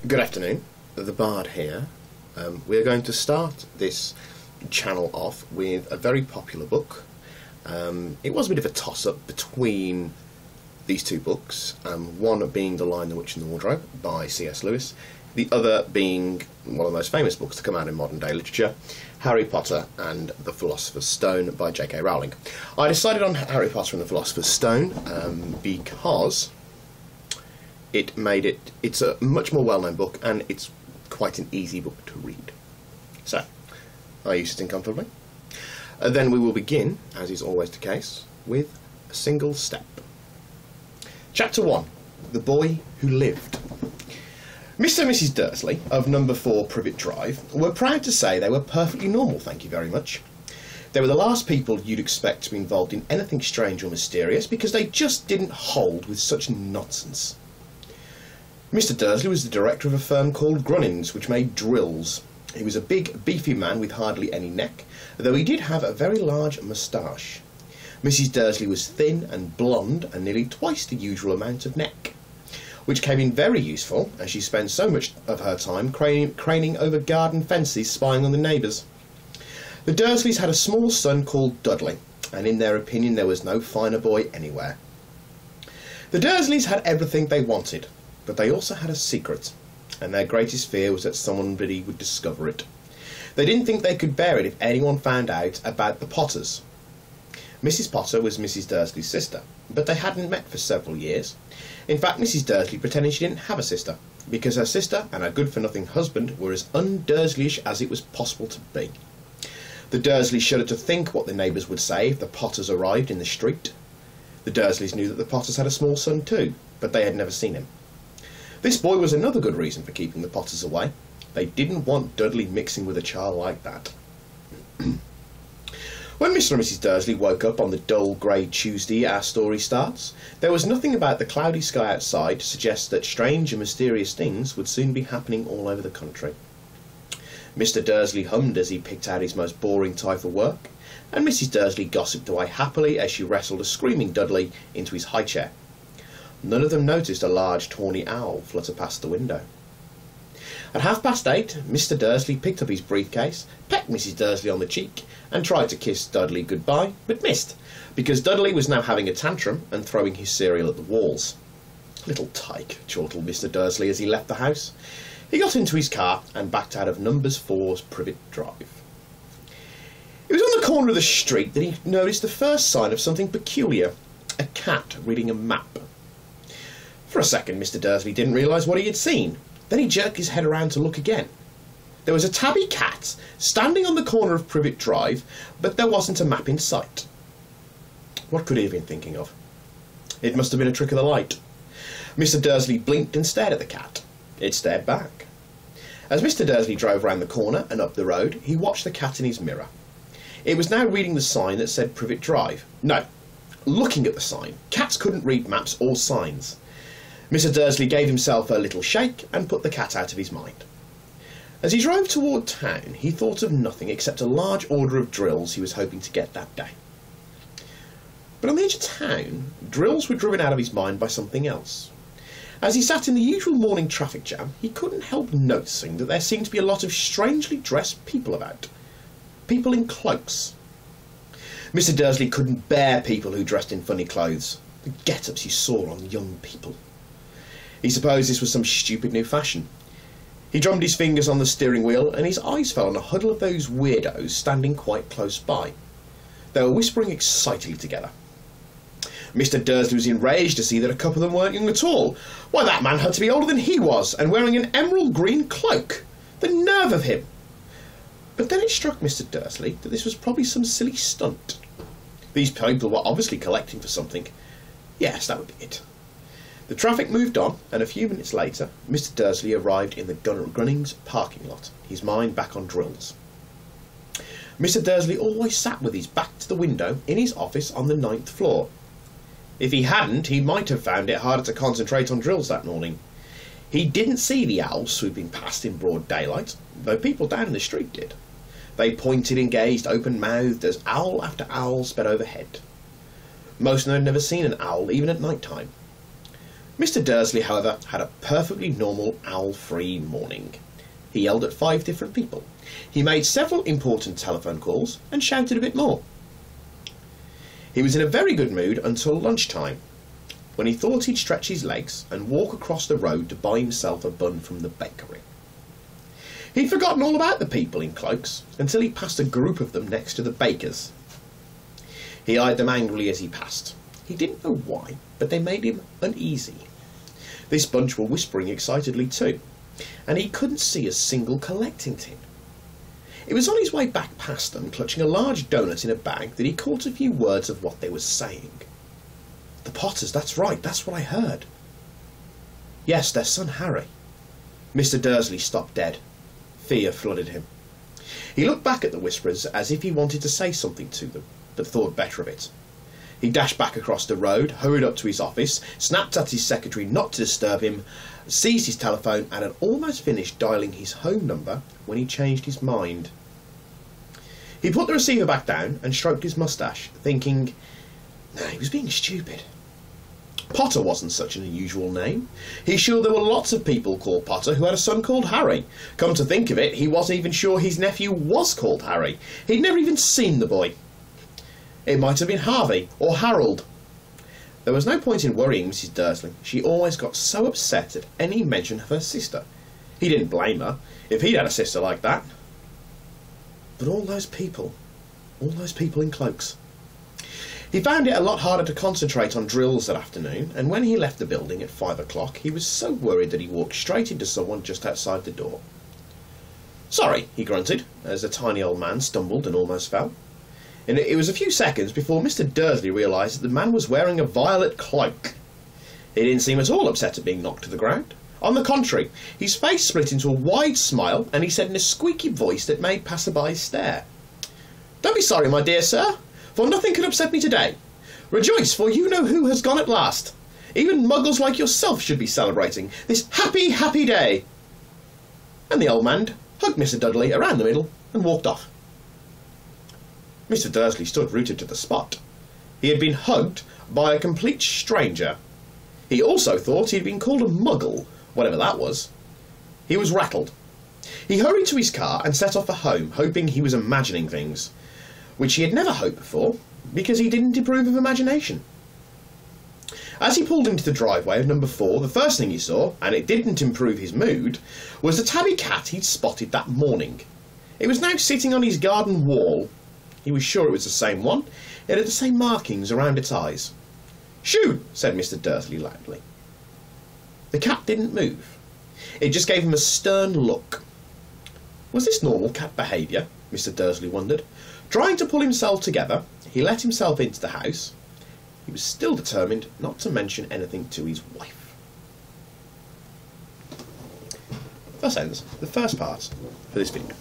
Good afternoon, the Bard here. We are going to start this channel off with a very popular book. It was a bit of a toss-up between these two books, one being The Lion, the Witch and the Wardrobe by C.S. Lewis, the other being one of the most famous books to come out in modern day literature, Harry Potter and the Philosopher's Stone by J.K. Rowling. I decided on Harry Potter and the Philosopher's Stone because it's a much more well-known book and it's quite an easy book to read. So, are you sitting comfortably? Then we will begin, as is always the case, with a single step. Chapter 1. The Boy Who Lived. Mr. and Mrs. Dursley, of number 4 Privet Drive, were proud to say they were perfectly normal, thank you very much. They were the last people you'd expect to be involved in anything strange or mysterious, because they just didn't hold with such nonsense. Mr. Dursley was the director of a firm called Grunnings, which made drills. He was a big, beefy man with hardly any neck, though he did have a very large moustache. Mrs. Dursley was thin and blonde and nearly twice the usual amount of neck, which came in very useful, as she spent so much of her time craning over garden fences spying on the neighbours. The Dursleys had a small son called Dudley, and in their opinion there was no finer boy anywhere. The Dursleys had everything they wanted, but they also had a secret, and their greatest fear was that somebody would discover it. They didn't think they could bear it if anyone found out about the Potters. Mrs. Potter was Mrs. Dursley's sister, but they hadn't met for several years. In fact, Mrs. Dursley pretended she didn't have a sister, because her sister and her good-for-nothing husband were as un-Dursleyish as it was possible to be. The Dursleys shuddered to think what the neighbours would say if the Potters arrived in the street. The Dursleys knew that the Potters had a small son too, but they had never seen him. This boy was another good reason for keeping the Potters away. They didn't want Dudley mixing with a child like that. When Mr. and Mrs. Dursley woke up on the dull grey Tuesday our story starts, there was nothing about the cloudy sky outside to suggest that strange and mysterious things would soon be happening all over the country. Mr. Dursley hummed as he picked out his most boring type of work, and Mrs. Dursley gossiped away happily as she wrestled a screaming Dudley into his high chair. None of them noticed a large tawny owl flutter past the window. At 8:30, Mr. Dursley picked up his briefcase, pecked Mrs. Dursley on the cheek, and tried to kiss Dudley goodbye, but missed, because Dudley was now having a tantrum and throwing his cereal at the walls. Little tyke, chortled Mr. Dursley as he left the house. He got into his car and backed out of number 4's Privet Drive. It was on the corner of the street that he noticed the first sign of something peculiar, a cat reading a map. For a second, Mr. Dursley didn't realise what he had seen. Then he jerked his head around to look again. There was a tabby cat standing on the corner of Privet Drive, but there wasn't a map in sight. What could he have been thinking of? It must have been a trick of the light. Mr. Dursley blinked and stared at the cat. It stared back. As Mr. Dursley drove round the corner and up the road, he watched the cat in his mirror. It was now reading the sign that said Privet Drive. No, looking at the sign. Cats couldn't read maps or signs. Mr. Dursley gave himself a little shake and put the cat out of his mind. As he drove toward town, he thought of nothing except a large order of drills he was hoping to get that day. But on the edge of town, drills were driven out of his mind by something else. As he sat in the usual morning traffic jam, he couldn't help noticing that there seemed to be a lot of strangely dressed people about. People in cloaks. Mr. Dursley couldn't bear people who dressed in funny clothes, the get-ups he saw on young people. He supposed this was some stupid new fashion. He drummed his fingers on the steering wheel and his eyes fell on a huddle of those weirdos standing quite close by. They were whispering excitedly together. Mr. Dursley was enraged to see that a couple of them weren't young at all. Why, that man had to be older than he was, and wearing an emerald green cloak. The nerve of him! But then it struck Mr. Dursley that this was probably some silly stunt. These people were obviously collecting for something. Yes, that would be it. The traffic moved on, and a few minutes later, Mr. Dursley arrived in the Grunnings parking lot, his mind back on drills. Mr. Dursley always sat with his back to the window in his office on the 9th floor. If he hadn't, he might have found it harder to concentrate on drills that morning. He didn't see the owls swooping past in broad daylight, though people down in the street did. They pointed and gazed open-mouthed as owl after owl sped overhead. Most of them had never seen an owl, even at night time. Mr. Dursley, however, had a perfectly normal owl-free morning. He yelled at 5 different people. He made several important telephone calls and shouted a bit more. He was in a very good mood until lunchtime, when he thought he'd stretch his legs and walk across the road to buy himself a bun from the bakery. He'd forgotten all about the people in cloaks until he passed a group of them next to the baker's. He eyed them angrily as he passed. He didn't know why, but they made him uneasy. This bunch were whispering excitedly too, and he couldn't see a single collecting tin. It was on his way back past them, clutching a large doughnut in a bag, that he caught a few words of what they were saying. "The Potters, that's right, that's what I heard." "Yes, their son Harry." Mr. Dursley stopped dead. Fear flooded him. He looked back at the whisperers as if he wanted to say something to them, but thought better of it. He dashed back across the road, hurried up to his office, snapped at his secretary not to disturb him, seized his telephone, and had almost finished dialling his home number when he changed his mind. He put the receiver back down and stroked his moustache, thinking, no, he was being stupid. Potter wasn't such an unusual name. He's sure there were lots of people called Potter who had a son called Harry. Come to think of it, he wasn't even sure his nephew was called Harry. He'd never even seen the boy. It might have been Harvey or Harold. There was no point in worrying Mrs. Dursley. She always got so upset at any mention of her sister. He didn't blame her, if he'd had a sister like that. But all those people in cloaks. He found it a lot harder to concentrate on drills that afternoon, and when he left the building at 5 o'clock, he was so worried that he walked straight into someone just outside the door. "Sorry," he grunted, as the tiny old man stumbled and almost fell. And it was a few seconds before Mr. Dursley realised that the man was wearing a violet cloak. He didn't seem at all upset at being knocked to the ground. On the contrary, his face split into a wide smile, and he said in a squeaky voice that made passersby stare, "Don't be sorry, my dear sir, for nothing could upset me today. Rejoice, for you know who has gone at last. Even muggles like yourself should be celebrating this happy, happy day." And the old man hugged Mr. Dudley around the middle and walked off. Mr. Dursley stood rooted to the spot. He had been hugged by a complete stranger. He also thought he had been called a muggle, whatever that was. He was rattled. He hurried to his car and set off for home, hoping he was imagining things, which he had never hoped before, because he didn't approve of imagination. As he pulled into the driveway of number 4, the first thing he saw, and it didn't improve his mood, was the tabby cat he'd spotted that morning. It was now sitting on his garden wall. He was sure it was the same one. It had the same markings around its eyes. "Shoo!" said Mr. Dursley loudly. The cat didn't move. It just gave him a stern look. Was this normal cat behaviour? Mr. Dursley wondered. Trying to pull himself together, he let himself into the house. He was still determined not to mention anything to his wife. Thus ends the first part for this video.